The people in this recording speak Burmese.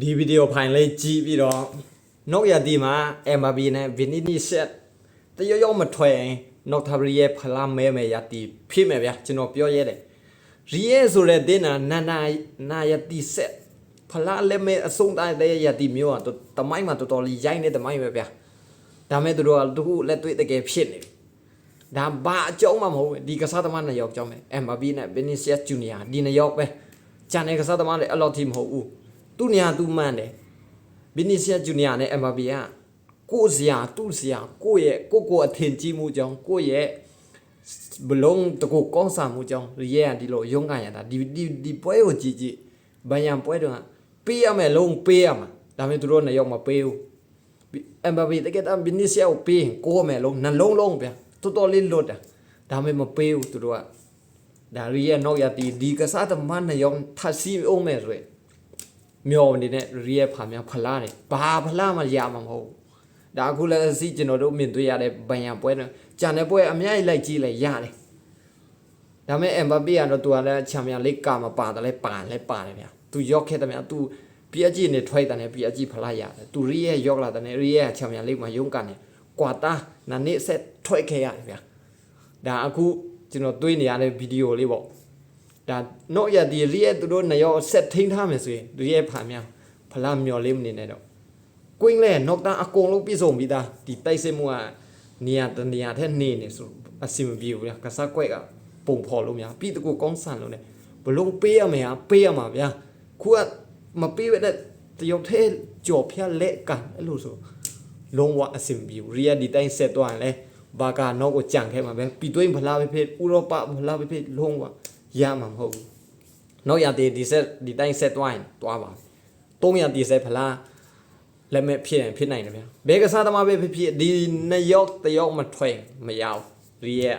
ဒီဗီဒီယိုဖိုင်လေးကြည့်ပြီးတော့နောက်ရဒီမှာ MRB နဲ့ Vinny set တရရောက်မထွက်ရင်နောက်ထပ်ရဲ့ဖလားမဲမယ်ရတီဖြစ်မယ်ဗျာကျွန်တော်ပြောရတယ်ရီရဲဆိုတဲ့တင်းနာရတီ set ဖလားလက်မဲအဆုံးတိုင်းတဲ့ရတီမျိုးอ่ะတမိုင်းမှာတော်တော်လေးရိုင်းနေတမိုင်းပဲဗျာဒါမဲ့သူတို့ကတခုလက်တွေ့တကယ်ဖြစ်နေဒါဘာအကြောင်းမှမဟုတ်ဘူးဒီကစားသမားနှစ်ယောက်ကြောင်းပဲ MRB နဲ့ Vinicius Junior ဒီနှစ်ယောက်ပဲကျန်တဲ့ကစားသမားတွေအဲ့လိုထိမဟုတ်ဘူးသူ့နေရာသူမှန်တယ် Vinicius Junior နဲ့ MRB ကကိုစရာသူ့စရာကိုရဲ့ကိုအထင်ကြီးမှုကြောင့်ကိုရဲ့ဘလုံးတကူကောင်းစားမှုကြောင့်ရဲကဒီလိုရုန်းကန်ရတာဒီပွဲကိုကြည့်ဘန်ရန်ပွဲတော့ပေးရမယ်လုံးပေးရမှာဒါပေမဲ့သူတို့နှစ်ယောက်မပေးဘူး MRB တကယ်တော့ Vinicius ကိုပေးရင်ကိုမယ်လုံးနှလုံးလုံးဗျာတော်တော်လေးလွတ်တာဒါပေမဲ့မပေးဘူးသူတို့ကဒါရီရဲ့နောက်ရဒီကစားသမားနှစ်ယောက်ထပ်စီအောင်မယ်ဆိုရင်မျောနေတဲ့ရီရဲ့ဖာများဖလားတယ်ဘာဖလားမှရမှာမဟုတ်ဒါအခုလည်းစီကျွန်တော်တို့မြင်တွေ့ရတဲ့ဘန်ရန်ပွဲနဲ့ကြံတဲ့ပွဲအများကြီးလိုက်ကြည့်လိုက်ရတယ်ဒါပေမဲ့ MBA ကတော့သူကလည်းချန်ပီယံလိကမှာပါတယ်လဲပါတယ်ဗျာသူရောက်ခဲ့တယ်ဗျာသူ PSG နဲ့ထွိုက်တယ်နဲ့ PSG ဖလားရတယ်သူရီရဲ့ရောက်လာတယ်နဲ့ရီရဲ့ချန်ပီယံလိမှာရုန်းကန်တယ်ကွာတာနာနေဆက်ထွိုက်ခဲ့ရတယ်ဗျာဒါအခုကျွန်တော်တွေ့နေရတဲ့ဗီဒီယိုလေးပေါ့ဒါတော့ရဒီရီရဲ့သူတို့နှစ်ယောက်ဆက်ထိန်းထားမယ်ဆိုရင်သူရဲ့ဖာများဖလားမျော်လေးမနေနဲ့တော့ကွင်းလဲနောက်တာအကုန်လုံးပြည့်စုံပြီးသားဒီတိုက်စစ်မှုကနေရာတနေရာထက်နေဆိုအစီမပြေဘူးဗျာကစားကွက်ကပုံဖော်လို့များပြီးတကူကောင်းဆန်လို့ ਨੇ ဘလုံးပေးရမယ်ဟာပေးရမှာဗျာခုကမပေးပဲတဲ့တရုတ်ထဲကြော်ဖျက်လက်ကန်အဲ့လိုဆိုလုံးဝအစီမပြေဘူးရီယာဒီတိုင်းဆက်သွားရင်လဲဘာကနောက်ကိုကြံခဲ့မှာပဲပြီးသွင်းဖလားပဲဖြစ်ဥရောပဖလားပဲဖြစ်လုံးဝရမှာမဟုတ်ဘူးနောက်ရတဲ့ဒီတိုင်းဆက်သွားရင်တွားပါ300ဒီဆက်ဖလားလက်မဲ့ဖြစ်ရင်ဖြစ်နိုင်တယ်ဗျာဘယ်ကစားသမားပဲဖြစ်ဖြစ်ဒီနှစ်ယောက်တယောက်မထွက်မရဘူးရီရဲ့